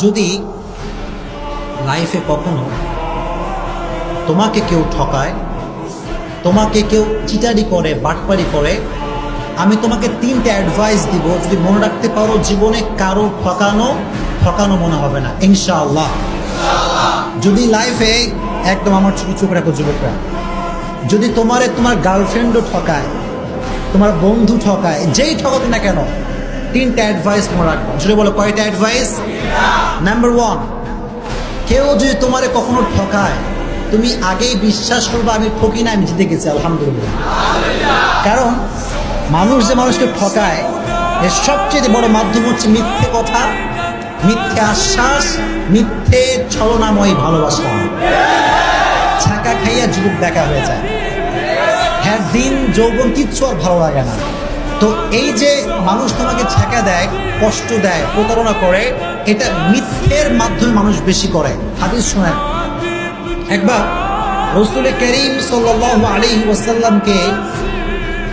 যদি লাইফে কখনো তোমাকে কেউ ঠকায়, তোমাকে কেউ চিটারি করে, বাটপারি করে, আমি তোমাকে 3টে অ্যাডভাইস দিব। যদি মনে রাখতে পারো, জীবনে কারো ঠকানো মনে হবে না ইনশাআল্লাহ। যদি লাইফে একদম আমার ছোট চোখ রাখো যুবকরা, যদি তোমার গার্লফ্রেন্ডও ঠকায়, তোমার বন্ধু ঠকায়, যেই ঠকাক না কেন, 3টে অ্যাডভাইস মনে রাখবো। যদি বলো কয়টা অ্যাডভাইস? নাম্বার 1, কেউ যদি তোমারে কখনো ঠকায়, তুমি আগেই বিশ্বাস করবে আমি ঠকি না, আমি জিতে গেছি আলহামদুলিল্লাহ। কারণ মানুষ যে মানুষকে ঠকায়, এর সবচেয়ে বড় মাধ্যম হচ্ছে মিথ্যে কথা, মিথ্যে আশ্বাস, মিথ্যে ছলনাময় ভালোবাসা। ছাকা খাইয়া যুবক দেখা হয়ে যায়, হ্যাঁ দিন যৌবন কিচ্ছু আর ভালো লাগে না। তো এই যে মানুষ তোমাকে ছাকা দেয়, কষ্ট দেয়, প্রতারণা করে, এটা মিথ্যের মাধ্যমে মানুষ বেশি করে। হাদিস শোনেন, একবার রাসূল করিম সাল্লাল্লাহু আলাইহি ওয়াসাল্লামকে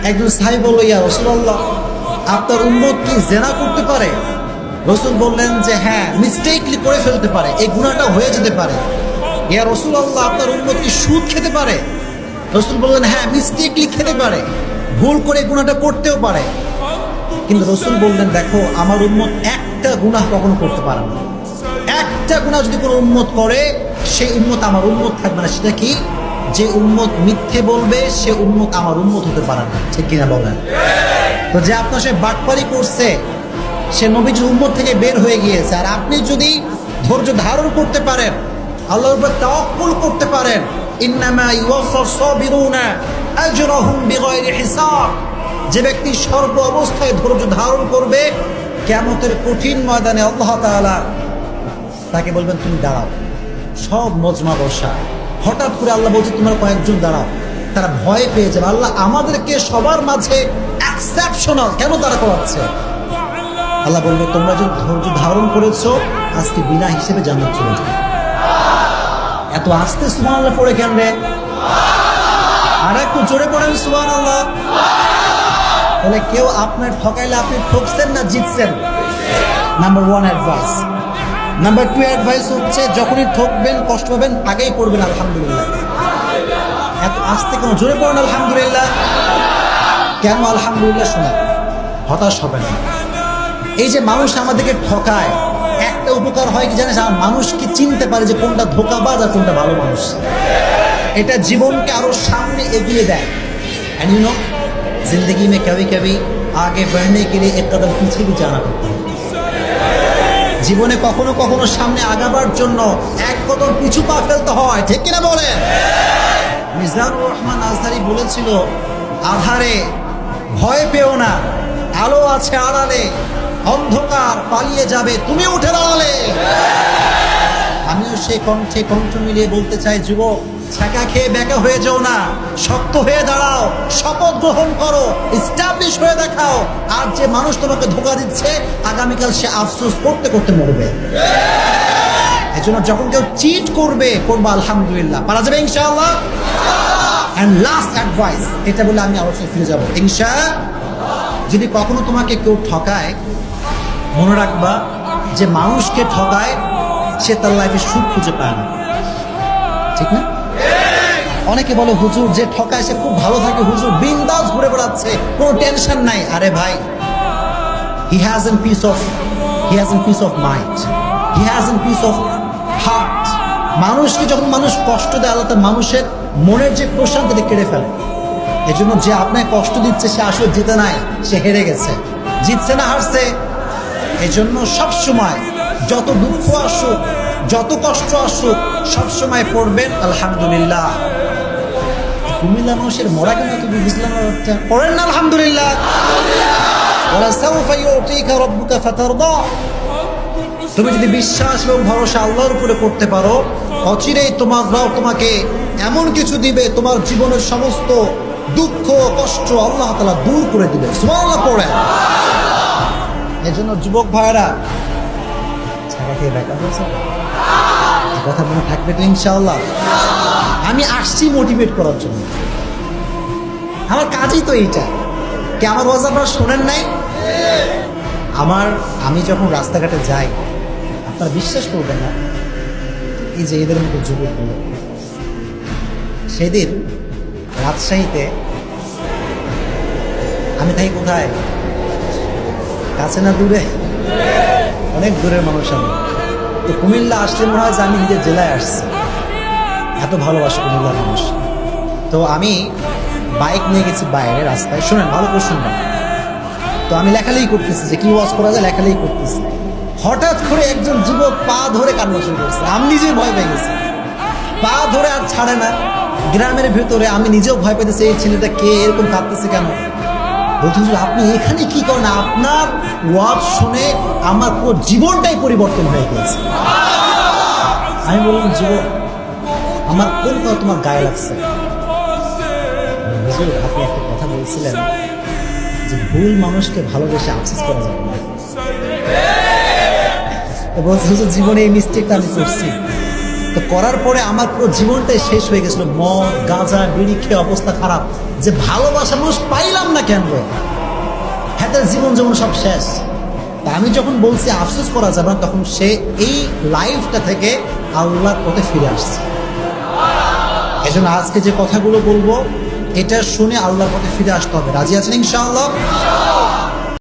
একজন সাহাবী বলল, ইয়া রাসূলুল্লাহ, আপনার উম্মত কি জিনা করতে পারে? রাসূল বললেন যে হ্যাঁ, মিস্টেকলি করে ফেলতে পারে, এই গুনাহটা হয়ে যেতে পারে। ইয়া রাসূলুল্লাহ, আপনার উম্মত কি সুদ খেতে পারে? রাসূল বললেন হ্যাঁ, মিস্টেকলি খেতে পারে, ভুল করে গুনাহটা করতেও পারে। কিন্তু রাসূল বললেন দেখো, আমার উম্মত একটা গুনাহ কখনো করতে পারে না। একটা গুনাহ যদি কোনো উম্মত করে, সেই উম্মত আমার উম্মত থাকবে না। সেটা কি? যে উম্মত মিথ্যে বলবে, সে উম্মত আমার উম্মত হতে পারে না। ঠিক কিনা বলেন? তো যে আপনার সে বাটপারি করছে, সে নবীজির উম্মত থেকে বের হয়ে গিয়েছে। আর আপনি যদি ধৈর্য ধারণ করতে পারেন, আল্লাহর উপর তাওয়াক্কুল করতে পারেন, ইন্নামা ইউওয়াফাস সাবিরুনা আজরাহুম বিগাইরি হিসাব, যে ব্যক্তি সর্ব অবস্থায় ধৈর্য ধারণ করবে, কিয়ামতের কঠিন ময়দানে আল্লাহ তাআলা তাকে বলবেন তুমি দাঁড়াও। সব মজমা বসা, হঠাৎ করে আল্লাহ বলছে তোমরা কয়েকজন দাঁড়াও। তারা ভয় পেয়ে যাবে, আল্লাহ আমাদেরকে সবার মাঝে এক্সেপশনাল কেন দাঁড়া করাচ্ছে? আল্লাহ বলবে তোমরা যদি ধৈর্য ধারণ করেছো, আজকে বিনা হিসেবে জান্নাত চলে যাবে। এত আস্তে সুবহানাল্লাহ পড়ে কেন রে? আর একটু জোরে পড়েন সুবহানাল্লাহ। তাহলে কেউ আপনার ঠকাইলে আপনি ঠকছেন না জিতছেন? Number 1 advice. নাম্বার 2 অ্যাডভাইস হচ্ছে, যখনই ঠকবেন, কষ্ট পাবেন, আগেই পড়বেন আলহামদুলিল্লাহ। এত আস্তে কেন? জোরে পড়েন আলহামদুলিল্লাহ। কেন আলহামদুলিল্লাহ? শোনা, হতাশ হবে না। এই যে মানুষ আমাদেরকে ঠকায়, একটা উপকার হয় কি জানিস? আমার মানুষকে চিনতে পারে যে কোনটা ধোঁকাবাজ আর কোনটা ভালো মানুষ। এটা জীবনকে আরো সামনে এগিয়ে দেয়। एंड यू नो, जिंदगी में कभी कभी आगे बढ़ने के लिए एक कदम पीछे भी जाना पड़ता है। জীবনে কখনো কখনো সামনে আগাবার জন্য এক কদম পিছু পা ফেলতে হয়। ঠিক কিনা বলেন? মিজানুর রহমান আজহারি বলেছিল, আধারে ভয় পেও না, আলো আছে আড়ালে, অন্ধকার পালিয়ে যাবে তুমি উঠে দাঁড়ালে। আমিও সেই কণ্ঠে কণ্ঠ মিলিয়ে বলতে চাই, যুবক, ছাকা খেয়ে বেকা হয়ে যাও না, শক্ত হয়ে দাঁড়াও, শপথ গ্রহণ করো, এস্টাবলিশ হয়ে দেখাও। আর যে মানুষ তোমাকে ধোঁকা দিচ্ছে, আগামীকাল সে আফসোস করতে করতে মরবে। এজন্য যখন কেউ চিট করবে, করবো আলহামদুলিল্লাহ, পারা যাবে ইনশাআল্লাহ। এন্ড লাস্ট অ্যাডভাইস, এটা বলে আমি আলোচনায় ফিরে যাবো ইনশাআল্লাহ। যদি কখনো তোমাকে কেউ ঠকায়, মনে রাখবা যে মানুষকে ঠকায়, সে তার লাইফে সুখ খুঁজে পায় না। ঠিক না? অনেকে বলে হুজুর যে ঠকায় সে খুব ভালো থাকে, হুজুর বিন্দাস ঘুরে বেড়াচ্ছে, কোনো টেনশন নাই। আরে ভাই, he hasn't peace of mind, he hasn't peace of heart। মানুষকে যখন মানুষ কষ্ট দেয়, আল্লাহ তার মানুষের মনের যে প্রশান্তি কেড়ে ফেলে। এজন্য যে আপনাকে কষ্ট দিচ্ছে, সে আসলে জিতে নাই, সে হেরে গেছে। জিতছে না হারছে? এজন্য সবসময় যত দুঃখ আসুক, যত কষ্ট আসুক, সবসময় পড়বেন আলহামদুলিল্লাহ। কুমিল্লা মানুষের মরা কেন তুমি বুঝলাম না? পড়েন না আলহামদুলিল্লাহ। তুমি যদি বিশ্বাস এবং ভরসা আল্লাহর উপরে করতে পারো, অচিরেই তোমাকে এমন কিছু দিবে, তোমার জীবনের সমস্ত দুঃখ কষ্ট আল্লাহ তাআলা দূর করে দিবে। সুবহানাল্লাহ পড়েন। এজন্য যুবক ভাইরা, ছাড়া খেয়ে দেখা হয়েছে, কথা মনে থাকবে তো ইনশাআল্লাহ। আমি আসছি মোটিভেট করার জন্য, আমার কাজই তো এইটা। কি আমার ওয়াজ আপনারা শোনেন নাই? আমি যখন রাস্তাঘাটে যাই, আপনারা বিশ্বাস করবেন না, এই যে এদের মতো যুবকগুলো, সেদিন রাজশাহীতে আমি থাকি কোথায়, কাছে না দূরে, অনেক দূরের মানুষ আমি। তো কুমিল্লা আসলে মনে হয় যে আমি নিজের জেলায় আসছি, এত ভালোবাসি কুমিল্লার মানুষ। তো আমি বাইক নিয়ে গেছি বাইরে রাস্তায়, শোনেন ভালো করে শুনবেন। তো আমি লেখালেখি করতেছি যে কি ওয়াজ করা যায়, লেখালেখি করতেছি। হঠাৎ করে একজন যুবক পা ধরে কান্না শুরু করছে, আমি নিজে ভয় পেয়ে গেছি, পা ধরে আর ছাড়ে না। গ্রামের ভেতরে আমি নিজেও ভয় পেতেছি, এই ছেলেটা কে, এরকম কাঁদতেছে কেন। বলছি আপনি এখানে কি করেন, আপনার ওয়াজ শুনে আমার পুরো জীবনটাই পরিবর্তন হয়ে গেছে। আমি বললাম যুবক, আমার কোন কথা তোমার গায়ে লাগছে? হুজুর, আপনি একটা কথা বলছিলেন যে ভুল মানুষকে ভালোবেসে আফসোস করা যাবে না। বলছি হুজুর, জীবনে এই মিস্টেকটা আমি করছি। তো করার পরে আমার পুরো জীবনটাই শেষ হয়ে গেছিল, মদ গাঁজা বিড়ি খেয়ে অবস্থা খারাপ, যে ভালোবাসা মানুষ পাইলাম না কেন, হাতের জীবন যেমন সব শেষ। তা আমি যখন বলছি আফসোস করা যাবে না, তখন সে এই লাইফটা থেকে আল্লাহর পথে ফিরে আসছে। এজন্য আজকে যে কথাগুলো বলবো, এটা শুনে আল্লাহর পথে ফিরে আসতে হবে। রাজি আছেন ইনশাআল্লাহ?